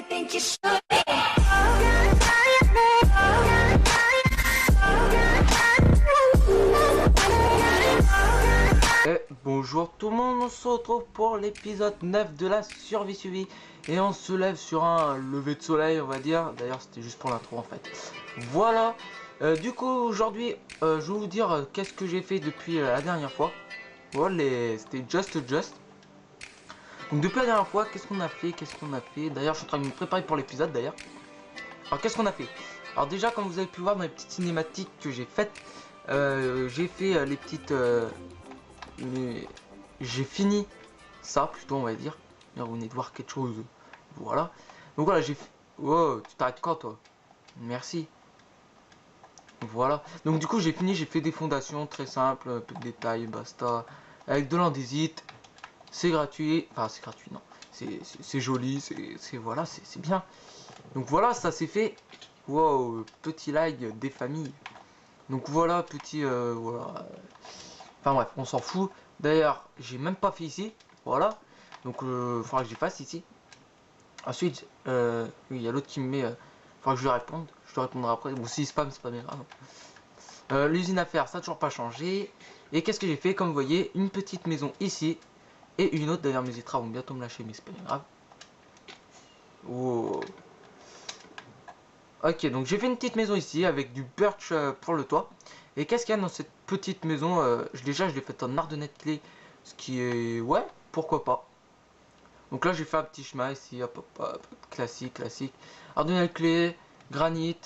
think you should. Et bonjour tout le monde, on se retrouve pour l'épisode 9 de la survie suivie. Et on se lève sur un lever de soleil, on va dire. D'ailleurs c'était juste pour l'intro en fait. Voilà. Du coup aujourd'hui je vais vous dire qu'est-ce que j'ai fait depuis la dernière fois. Voilà, c'était Just. Donc depuis la dernière fois, qu'est-ce qu'on a fait, D'ailleurs je suis en train de me préparer pour l'épisode d'ailleurs. Alors qu'est-ce qu'on a fait? Alors déjà comme vous avez pu voir dans les petites cinématiques que j'ai faites, j'ai fait les petites... j'ai fini ça plutôt on va dire. Là, vous venez de voir quelque chose. Voilà. Donc voilà j'ai fait... Wow, tu t'arrêtes quand toi? Merci. Voilà. Donc du coup j'ai fini, j'ai fait des fondations très simples, un peu de détails, basta. Avec de l'andésite. C'est gratuit. Enfin c'est gratuit non. C'est joli, c'est voilà, c'est bien. Donc voilà, ça c'est fait. Wow, petit like des familles. Donc voilà, petit voilà. Enfin bref, on s'en fout. D'ailleurs, j'ai même pas fait ici. Voilà. Donc il faudra que j'y fasse ici. Ensuite, oui, il y a l'autre qui me met. Faudra que je lui réponde. Je te répondrai après. Bon, si spam, c'est pas bien grave. L'usine à faire, ça n'a toujours pas changé. Et qu'est-ce que j'ai fait? Comme vous voyez, une petite maison ici. Et une autre. D'ailleurs, mes étrats vont bientôt me lâcher, mais c'est pas bien grave. Wow. Ok, donc j'ai fait une petite maison ici avec du birch pour le toit. Et qu'est-ce qu'il y a dans cette petite maison? Déjà, je l'ai faite en ardenette clé. Ce qui est... Ouais, pourquoi pas. Donc là, j'ai fait un petit chemin ici. Hop, hop, hop, classique. Ardenette clé, granit,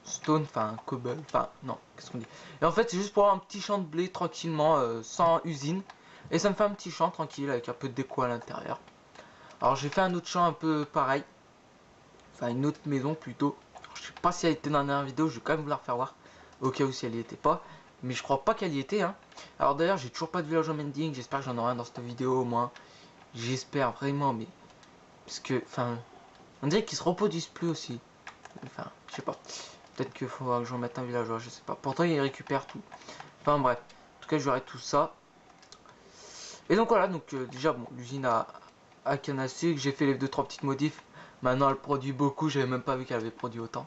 stone, enfin, cobble. Enfin, non, qu'est-ce qu'on dit? Et en fait, c'est juste pour avoir un petit champ de blé tranquillement, sans usine. Et ça me fait un petit champ tranquille avec un peu de déco à l'intérieur. Alors, j'ai fait un autre champ un peu pareil. Enfin une autre maison plutôt. Je sais pas si elle était dans la dernière vidéo, je vais quand même vous la refaire voir. Au cas où si elle y était pas. Mais je crois pas qu'elle y était hein. Alors d'ailleurs j'ai toujours pas de village mending, j'espère que j'en aurai un dans cette vidéo au moins. J'espère vraiment mais. Parce que enfin. On dirait qu'ils se reproduisent plus aussi. Enfin, je sais pas. Peut-être qu'il faudra que j'en mette un villageois, je sais pas. Pourtant il récupère tout. Enfin bref. En tout cas j'aurai tout ça. Et donc voilà, donc déjà bon, l'usine à canne à sucre, j'ai fait les 2-3 petites modifs. Maintenant elle produit beaucoup, j'avais même pas vu qu'elle avait produit autant.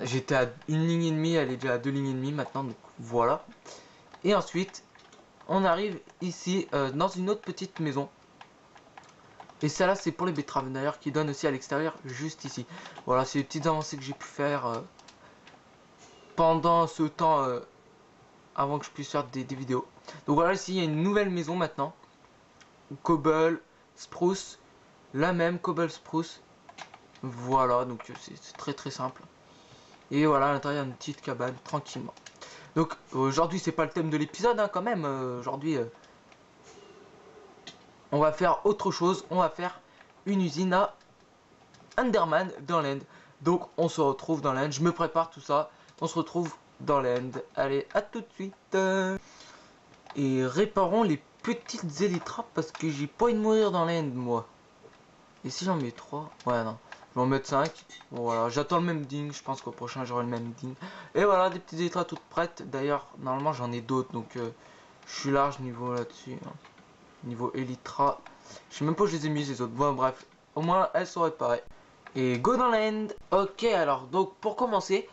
J'étais à 1,5 ligne, elle est déjà à 2,5 lignes maintenant, donc voilà. Et ensuite, on arrive ici dans une autre petite maison. Et celle-là c'est pour les betteraves d'ailleurs qui donne aussi à l'extérieur, juste ici. Voilà, c'est les petites avancées que j'ai pu faire pendant ce temps avant que je puisse faire des vidéos. Donc voilà, ici il y a une nouvelle maison maintenant. Cobble, spruce. La même cobble spruce. Voilà, donc c'est très simple. Et voilà, à l'intérieur une petite cabane, tranquillement. Donc aujourd'hui c'est pas le thème de l'épisode hein, quand même. Aujourd'hui on va faire autre chose. On va faire une usine à Enderman dans l'End. Donc on se retrouve dans l'End. Je me prépare tout ça. On se retrouve dans l'End. Allez, à tout de suite. Et réparons les petites élytras parce que j'ai pas envie de mourir dans l'End moi. Et si j'en mets 3? Ouais non. Je vais en mettre 5. Bon, voilà, j'attends le même ding. Je pense qu'au prochain j'aurai le même ding. Et voilà, des petites élytras toutes prêtes. D'ailleurs, normalement j'en ai d'autres. Donc je suis large niveau là-dessus. Hein. Niveau élytra. Je sais même pas où je les ai mis les autres. Bon bref. Au moins elles sont réparées. Et go dans l'end. Ok alors donc pour commencer.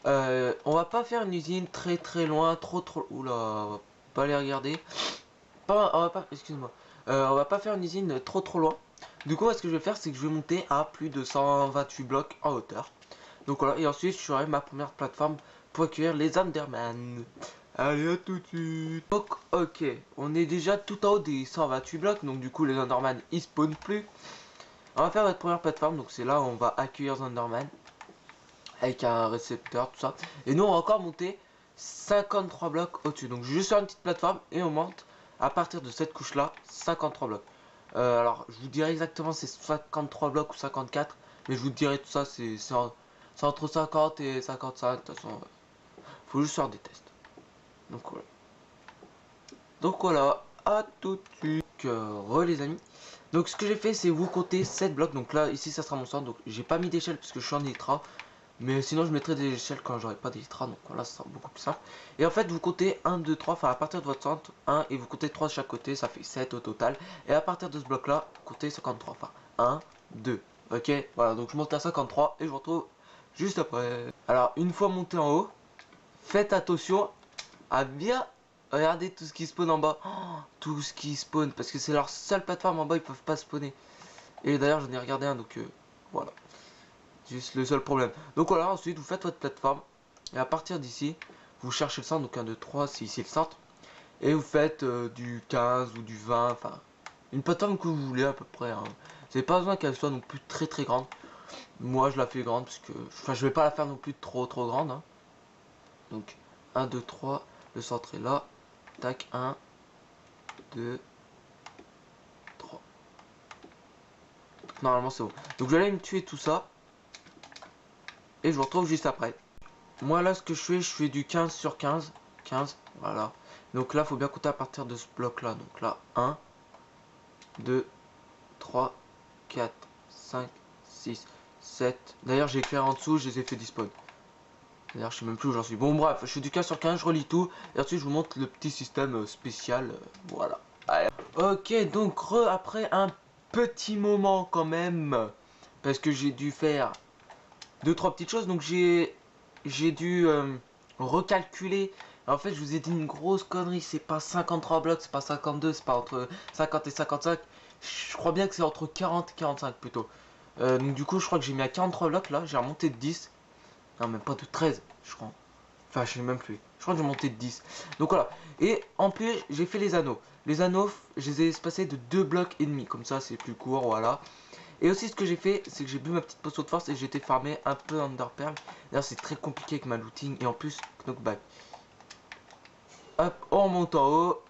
On va pas faire une usine très loin. Trop. Oula. On va pas les regarder. On va pas. Excuse-moi. On va pas faire une usine trop loin. Du coup, ce que je vais faire, c'est que je vais monter à plus de 128 blocs en hauteur. Donc voilà, et ensuite, je ferai ma première plateforme pour accueillir les Enderman. Allez, à tout de suite. Donc, ok, on est déjà tout en haut des 128 blocs, donc du coup, les Enderman, ils spawnent plus. On va faire notre première plateforme, donc c'est là où on va accueillir les Enderman. Avec un récepteur, tout ça. Et nous, on va encore monter 53 blocs au-dessus. Donc, je vais juste faire une petite plateforme et on monte à partir de cette couche-là, 53 blocs. Alors, je vous dirai exactement c'est 53 blocs ou 54, mais je vous dirai tout ça, c'est entre 50 et 55, de toute façon, faut juste faire des tests. Donc voilà, à tout de suite, les amis. Donc ce que j'ai fait, c'est vous compter 7 blocs, donc là, ici, ça sera mon centre, donc j'ai pas mis d'échelle parce que je suis en élytra. Mais sinon je mettrai des échelles quand j'aurai pas d'élytra, donc voilà, ça sera beaucoup plus simple. Et en fait vous comptez 1, 2, 3, enfin à partir de votre centre, 1 et vous comptez 3 de chaque côté, ça fait 7 au total. Et à partir de ce bloc là, vous comptez 53, enfin 1, 2. Ok, voilà, donc je monte à 53 et je vous retrouve juste après. Alors, une fois monté en haut, faites attention à bien regarder tout ce qui spawn en bas. Oh, tout ce qui spawn, parce que c'est leur seule plateforme en bas, ils peuvent pas spawner. Et d'ailleurs, j'en ai regardé un, donc voilà. Juste le seul problème. Donc voilà, ensuite, vous faites votre plateforme. Et à partir d'ici, vous cherchez le centre, donc 1, 2, 3, c'est ici le centre. Et vous faites du 15 ou du 20, enfin, une plateforme que vous voulez à peu près. Hein. Vous n'avez pas besoin qu'elle soit non plus très très grande. Moi, je la fais grande, parce que enfin, je vais pas la faire non plus trop grande. Hein. Donc, 1, 2, 3, le centre est là. Tac, 1, 2, 3. Normalement, c'est bon. Donc, je vais aller me tuer tout ça. Et je vous retrouve juste après. Moi, là, ce que je fais du 15 sur 15. 15, voilà. Donc là, il faut bien compter à partir de ce bloc-là. Donc là, 1, 2, 3, 4, 5, 6, 7. D'ailleurs, j'ai éclairé en dessous, je les ai fait despawn. D'ailleurs, je sais même plus où j'en suis. Bon, bref, je fais du 15 sur 15, je relis tout. Et ensuite, je vous montre le petit système spécial. Voilà. Allez. Ok, donc après un petit moment quand même. Parce que j'ai dû faire 2-3 petites choses. Donc j'ai dû recalculer. En fait, je vous ai dit une grosse connerie. C'est pas 53 blocs, c'est pas 52, c'est pas entre 50 et 55. Je crois bien que c'est entre 40 et 45 plutôt. Donc du coup, je crois que j'ai mis à 43 blocs là. J'ai remonté de 10. Non, même pas de 13, je crois. Enfin, je sais même plus. Je crois que j'ai monté de 10. Donc voilà. Et en plus, j'ai fait les anneaux. Les anneaux, je les ai espacés de 2 blocs et demi. Comme ça, c'est plus court, voilà. Et aussi, ce que j'ai fait, c'est que j'ai bu ma petite potion de force et j'ai été farmer un peu Underpearl. D'ailleurs, c'est très compliqué avec ma looting. Et en plus, knockback. Hop, on monte en haut.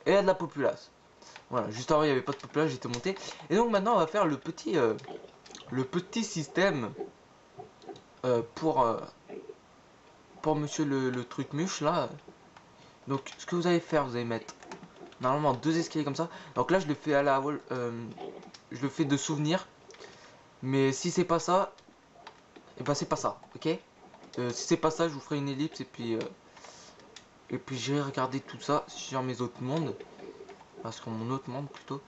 Et il y a de la populace. Voilà, juste avant, il n'y avait pas de populace, j'étais monté. Et donc maintenant, on va faire le petit système pour monsieur le truc muche là. Donc, ce que vous allez faire, vous allez mettre normalement 2 escaliers comme ça. Donc là, je le fais à la wall, je le fais de souvenir. Mais si c'est pas ça, et ben c'est pas ça, ok. Si c'est pas ça, je vous ferai une ellipse et puis j'irai regarder tout ça sur mes autres mondes. Parce que mon autre monde plutôt,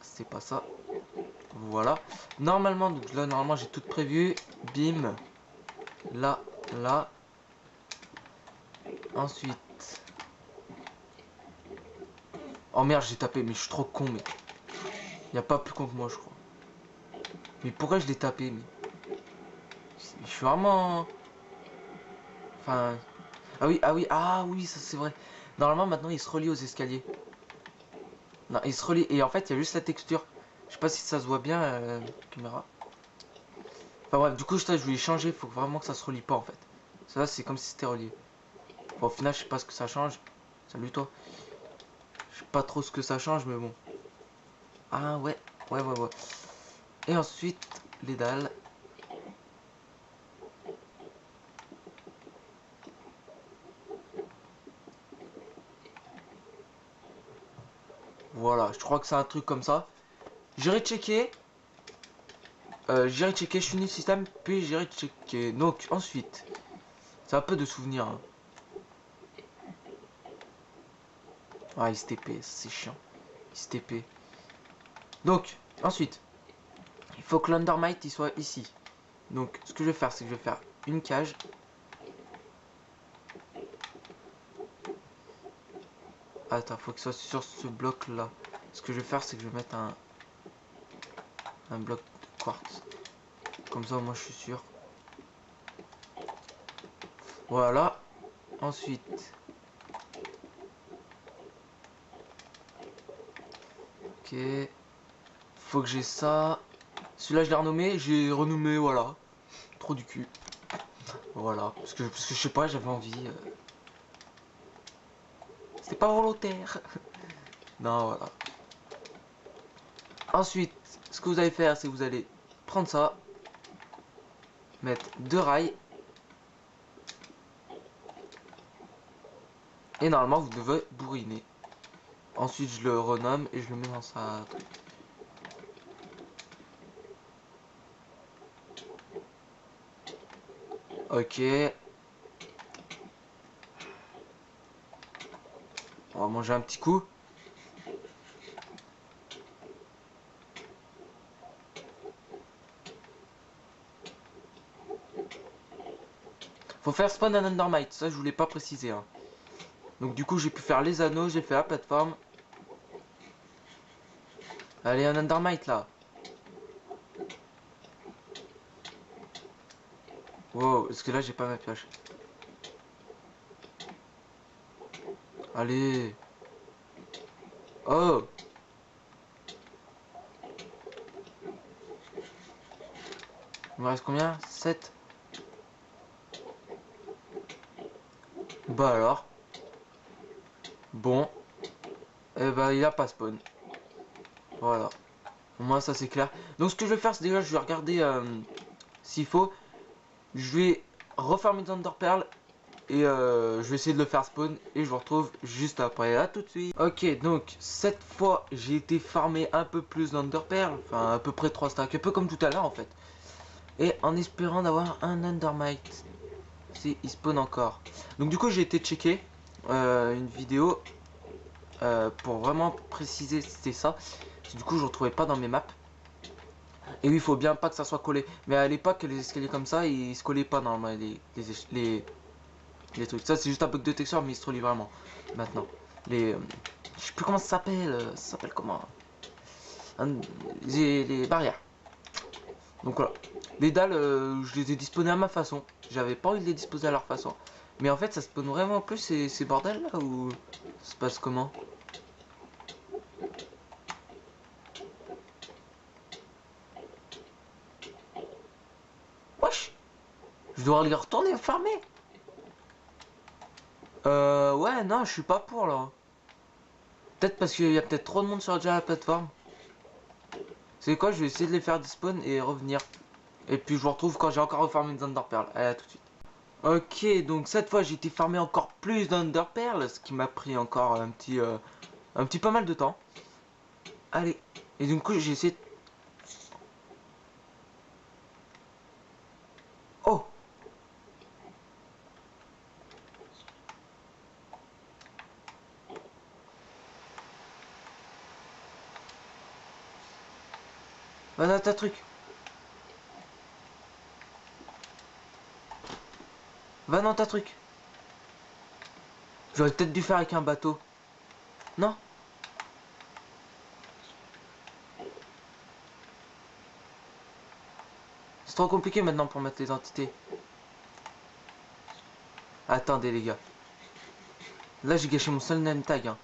c'est pas ça. Voilà. Normalement, donc là, normalement, j'ai tout prévu. Bim. Là, là. Ensuite. Oh merde, j'ai tapé, mais je suis trop con, mais. Il n'y a pas plus con que moi, je crois. Mais pourquoi je l'ai tapé, mais. Je suis vraiment. Enfin. Ah oui, ça c'est vrai. Normalement, maintenant, il se relie aux escaliers. Non, il se relie. Et en fait, il y a juste la texture. Je sais pas si ça se voit bien, caméra. Enfin bref, du coup, je voulais changer. Faut vraiment que ça se relie pas, en fait. Ça, c'est comme si c'était relié. Bon, au final, je sais pas ce que ça change. Salut, toi. Je sais pas trop ce que ça change, mais bon. Ah, ouais. Ouais. Et ensuite, les dalles. Voilà, je crois que c'est un truc comme ça. J'irai checker. Je finis le système, puis j'irai checker. Donc, ensuite, c'est un peu de souvenirs. Hein. Ah, STP, c'est chiant. STP. Donc, ensuite, il faut que l'Undermite il soit ici. Donc, ce que je vais faire, c'est que je vais faire une cage. Attends, faut que ce soit sur ce bloc là. Ce que je vais faire, c'est que je vais mettre un bloc de quartz. Comme ça, moi, je suis sûr. Voilà. Ensuite. Ok. Faut que j'ai ça. Celui-là, je l'ai renommé. J'ai renommé, voilà. Trop du cul. Voilà. Parce que je sais pas, j'avais envie. C'était pas volontaire. Non, voilà. Ensuite, ce que vous allez faire, c'est que vous allez prendre ça. Mettre 2 rails. Et normalement, vous devez bourriner. Ensuite, je le renomme et je le mets dans sa truc. Ok. On va manger un petit coup. Faut faire spawn un Endermite, ça je voulais pas préciser. Hein. Donc du coup j'ai pu faire les anneaux, j'ai fait la plateforme. Allez, un Endermite là. Wow, est-ce que là j'ai pas ma pioche? Allez. Oh. Il me reste combien? 7. Bah alors. Bon. Eh ben il a pas spawn. Voilà. Au moins ça c'est clair. Donc ce que je vais faire c'est déjà je vais regarder s'il faut. Je vais refarmer des Enderpearls. Et je vais essayer de le faire spawn. Et je vous retrouve juste après. À tout de suite. Ok, donc cette fois j'ai été farmer un peu plus d'Enderpearls. Enfin à peu près 3 stacks. Un peu comme tout à l'heure en fait. Et en espérant d'avoir un Endermite. Si il spawn encore. Donc du coup j'ai été checker une vidéo pour vraiment préciser c'était ça. Du coup je ne retrouvais pas dans mes maps. Et oui il faut bien pas que ça soit collé. Mais à l'époque les escaliers comme ça ils se collaient pas dans les trucs. Ça c'est juste un bug de texture mais il se relie vraiment. Maintenant. Je sais plus comment ça s'appelle comment. Les barrières. Donc voilà. Les dalles, je les ai disposées à ma façon. J'avais pas envie de les disposer à leur façon. Mais en fait, ça spawn vraiment plus ces bordels là ou ça se passe comment? Wesh! Je dois aller retourner farmer. Ouais, non, je suis pas pour là. Peut-être parce qu'il y a peut-être trop de monde sur déjà la plateforme. C'est quoi? Je vais essayer de les faire despawn et revenir. Et puis je vous retrouve quand j'ai encore refarmé une Enderpearl. Allez, à tout de suite. Ok, donc cette fois j'ai été farmer encore plus d'Enderpearl, ce qui m'a pris encore un petit pas mal de temps. Allez, et du coup j'ai essayé. Oh! Va dans ta truc. Va dans ta truc. J'aurais peut-être dû faire avec un bateau. Non? C'est trop compliqué maintenant pour mettre les entités. Attendez les gars. Là j'ai gâché mon seul name tag. Hein,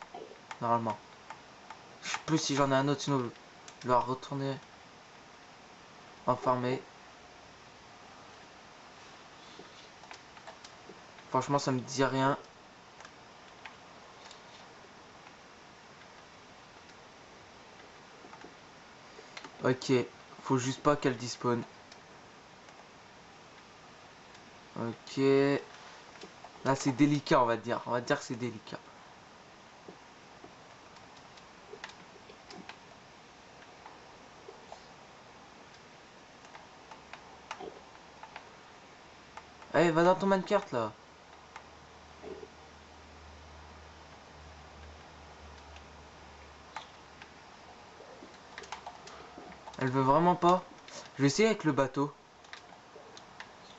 normalement. Je sais plus si j'en ai un autre, sinon je dois retourner enfermer. Franchement ça me dit rien. Ok. Faut juste pas qu'elle despawn. Ok. Là c'est délicat on va dire. On va dire que c'est délicat. Allez va dans ton minecart là. Elle veut vraiment pas. Je vais essayer avec le bateau.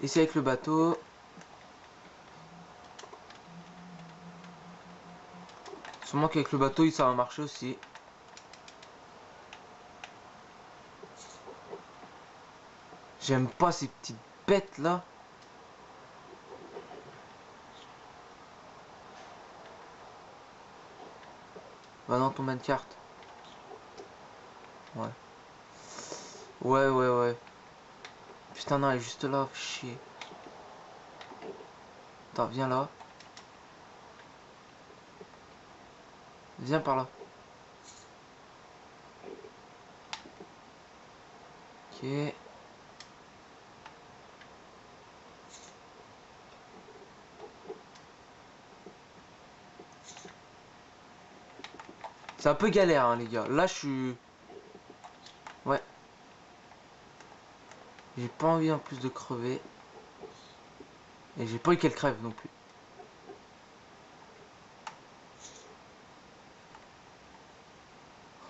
Essayer avec le bateau. Sûrement qu'avec le bateau ça va marcher aussi. J'aime pas ces petites bêtes là. Va dans ton minecart. Ouais. Ouais. Putain non elle est juste là, chier. Attends, viens là. Viens par là. Ok. C'est un peu galère hein les gars. Là je suis... Ouais. J'ai pas envie en plus de crever. Et j'ai pas envie qu'elle crève non plus.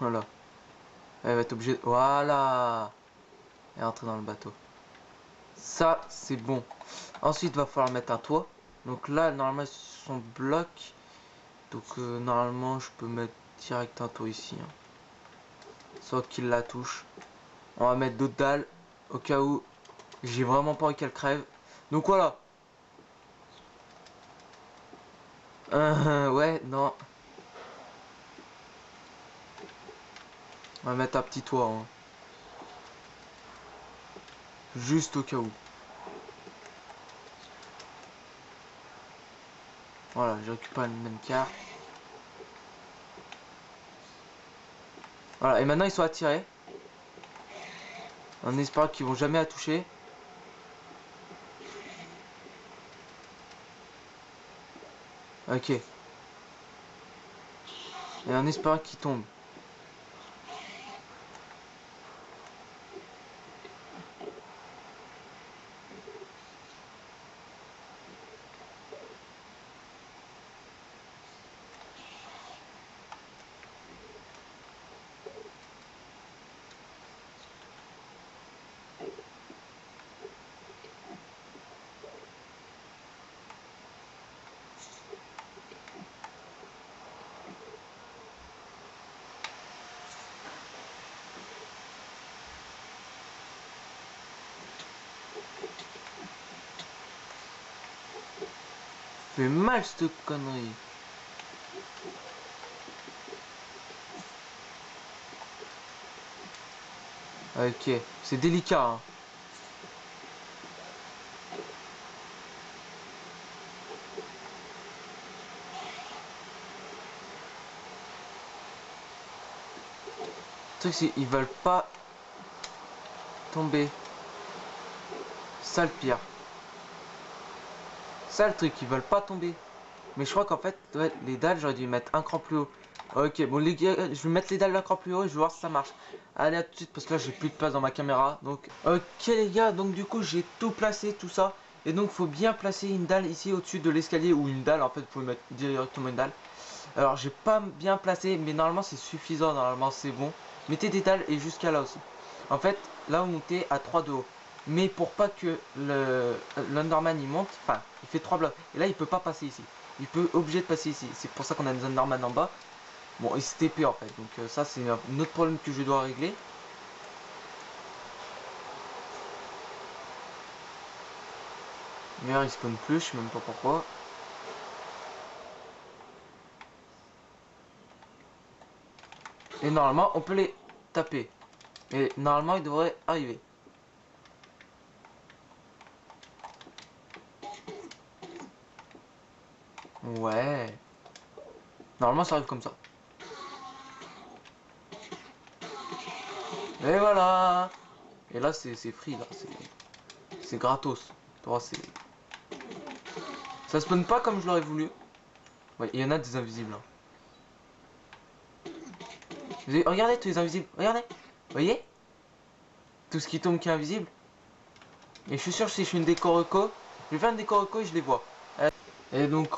Voilà. Elle va être obligée de... Voilà. Elle est rentrée dans le bateau. Ça, c'est bon. Ensuite, va falloir mettre un toit. Donc là, normalement, ils sont blocs. Donc normalement, je peux mettre direct un toit ici. Hein. Soit qu'il la touche. On va mettre d'autres dalles. Au cas où j'ai vraiment pas envie qu'elle crève. Donc voilà. Ouais, non. On va mettre un petit toit. Hein. Juste au cas où. Voilà, je récupère une même carte. Voilà, et maintenant ils sont attirés. En espérant qu'ils vont jamais la toucher. Ok. Et en espérant qu'ils tombent. Fait mal cette connerie. Ok, c'est délicat. Hein. Le truc c'est ils veulent pas tomber. Ça le pire. Ça le truc, ils veulent pas tomber. Mais je crois qu'en fait, ouais, les dalles, j'aurais dû mettre un cran plus haut. Ok, bon les gars, je vais mettre les dalles d'un cran plus haut et je vais voir si ça marche. Allez, à tout de suite parce que là j'ai plus de place dans ma caméra. Donc, ok les gars, donc du coup j'ai tout placé, tout ça. Et donc faut bien placer une dalle ici au-dessus de l'escalier ou une dalle. En fait, vous pouvez mettre directement une dalle. Alors j'ai pas bien placé, mais normalement c'est suffisant, normalement c'est bon. Mettez des dalles et jusqu'à là aussi. En fait, là vous montez à 3 de haut. Mais pour pas que l'Underman il monte, enfin il fait 3 blocs. Et là il peut pas passer ici. Il peut obligé de passer ici. C'est pour ça qu'on a des Underman en bas. Bon, il s'est TP en fait. Donc ça c'est un autre problème que je dois régler. D'ailleurs il spawn plus, je sais même pas pourquoi. Et normalement on peut les taper. Et normalement il devrait arriver. Ouais. Normalement ça arrive comme ça. Et voilà. Et là c'est free là. C'est gratos. Oh, ça spawn pas comme je l'aurais voulu. Ouais, il y en a des invisibles. Hein. Regardez tous les invisibles. Regardez. Vous voyez? Tout ce qui tombe qui est invisible. Et je suis sûr que si je fais une déco reco, je vais faire une déco reco et je les vois. Et donc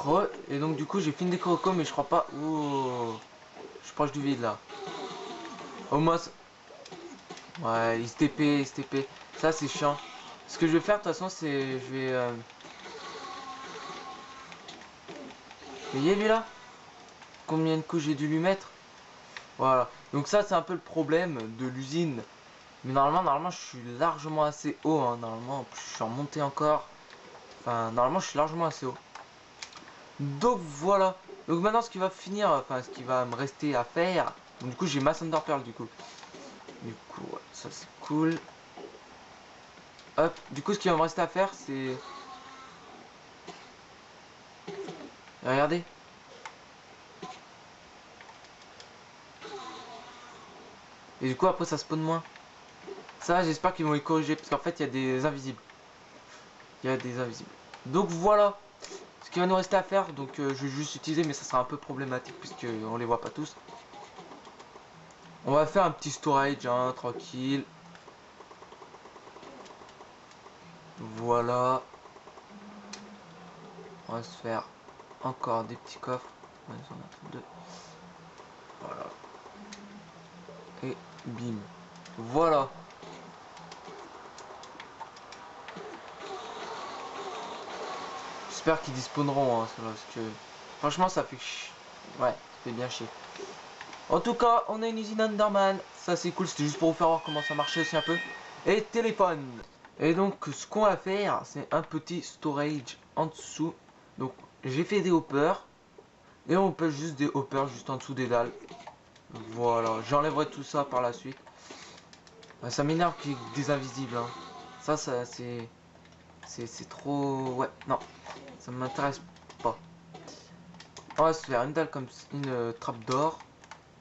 du coup j'ai fait une déco reco mais je crois pas. Ouh. Je suis proche du vide là. Au moins. Ouais, il se TP, il se TP. Ça c'est chiant. Ce que je vais faire de toute façon c'est. Je vais. Vous voyez lui là? Combien de coups j'ai dû lui mettre? Voilà. Donc ça c'est un peu le problème de l'usine. Mais normalement je suis largement assez haut. Hein. Normalement, je suis en montée encore. Enfin, normalement je suis largement assez haut. Donc voilà. Donc maintenant ce qui va finir, enfin ce qui va me rester à faire. Donc, du coup j'ai ma Thunder Pearl du coup. Du coup ouais, ça c'est cool. Hop. Du coup ce qui va me rester à faire c'est... Regardez. Et du coup après ça spawn moins. Ça j'espère qu'ils vont les corriger parce qu'en fait il y a des invisibles. Il y a des invisibles. Donc voilà. Ce qui va nous rester à faire, donc je vais juste utiliser mais ça sera un peu problématique puisque on les voit pas tous. On va faire un petit storage, hein, tranquille. Voilà. On va se faire encore des petits coffres. Voilà. Et bim. Voilà. J'espère qu'ils despawneront, hein, parce que franchement ça fait ouais, ça fait bien chier. En tout cas, on a une usine Enderman, ça c'est cool, c'était juste pour vous faire voir comment ça marchait aussi un peu. Et téléphone. Et donc ce qu'on va faire, c'est un petit storage en dessous. Donc j'ai fait des hoppers. Et on peut juste des hoppers juste en dessous des dalles. Voilà, j'enlèverai tout ça par la suite. Ça m'énerve qu'il y ait des invisibles, hein. Ça c'est trop... Ouais, non, ça m'intéresse pas. On va se faire une dalle comme une trappe d'or.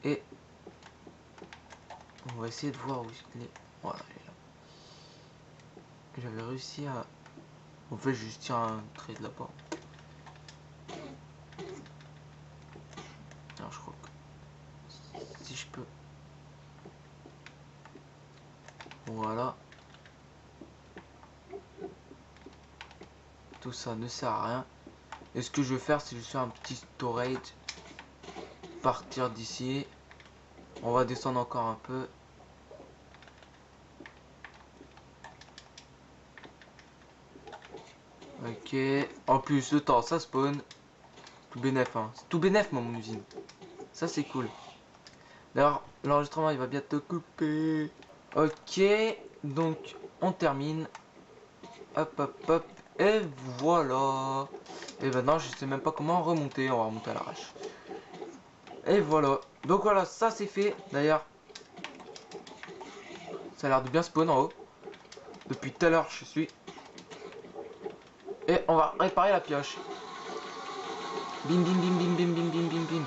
Et on va essayer de voir où il est. Voilà, il est là. J'avais réussi à... En fait, je tire un trait de là-bas. Alors, je crois que... Si je peux... Voilà. Tout ça ne sert à rien. Et ce que je vais faire, c'est juste faire un petit storage. Partir d'ici. On va descendre encore un peu. Ok. En plus, le temps, ça spawn. Tout bénef, hein. C'est tout bénef, moi, mon usine. Ça, c'est cool. D'ailleurs, l'enregistrement, il va bientôt couper. Ok. Donc, on termine. Hop, hop, hop. Et voilà. Et maintenant, je sais même pas comment remonter. On va remonter à l'arrache. Et voilà. Donc voilà, ça c'est fait. D'ailleurs, ça a l'air de bien spawn en haut. Depuis tout à l'heure, je suis. Et on va réparer la pioche. Bim, bim, bim, bim, bim, bim, bim, bim, bim.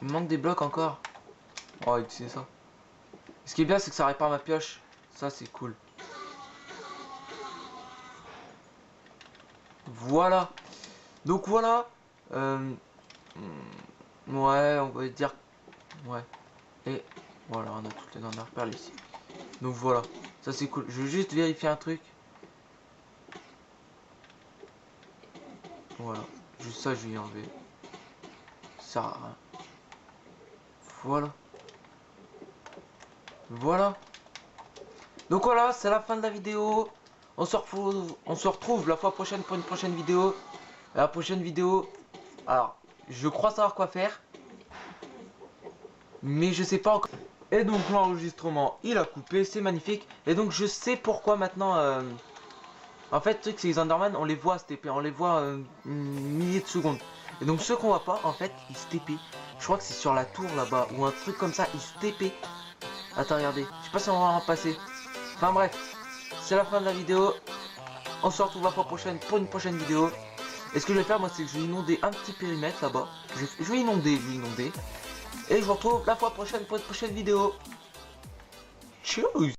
Il me manque des blocs encore. Oh, c'est ça. Ce qui est bien, c'est que ça répare ma pioche. Ça, c'est cool. Voilà. Donc voilà. Ouais, on va dire. Ouais. Et voilà, on a toutes les dernières perles ici. Donc voilà. Ça, c'est cool. Je vais juste vérifier un truc. Voilà. Juste ça, je vais y enlever. Ça sert à rien. Voilà. Voilà. Donc voilà, c'est la fin de la vidéo. On se retrouve la fois prochaine pour une prochaine vidéo. La prochaine vidéo, alors, je crois savoir quoi faire. Mais je sais pas encore. Et donc l'enregistrement, il a coupé, c'est magnifique. Et donc je sais pourquoi maintenant... En fait, le truc c'est les Enderman, on les voit se TP, on les voit milliers de secondes. Et donc ceux qu'on voit pas, en fait, ils se TP. Je crois que c'est sur la tour là-bas, ou un truc comme ça, ils se TP. Attends, regardez, je sais pas si on va en passer. Enfin bref, c'est la fin de la vidéo. On se retrouve la fois prochaine pour une prochaine vidéo. Et ce que je vais faire, moi, c'est que je vais inonder un petit périmètre là-bas. Je vais inonder. Et je vous retrouve la fois prochaine pour une prochaine vidéo. Tchuss!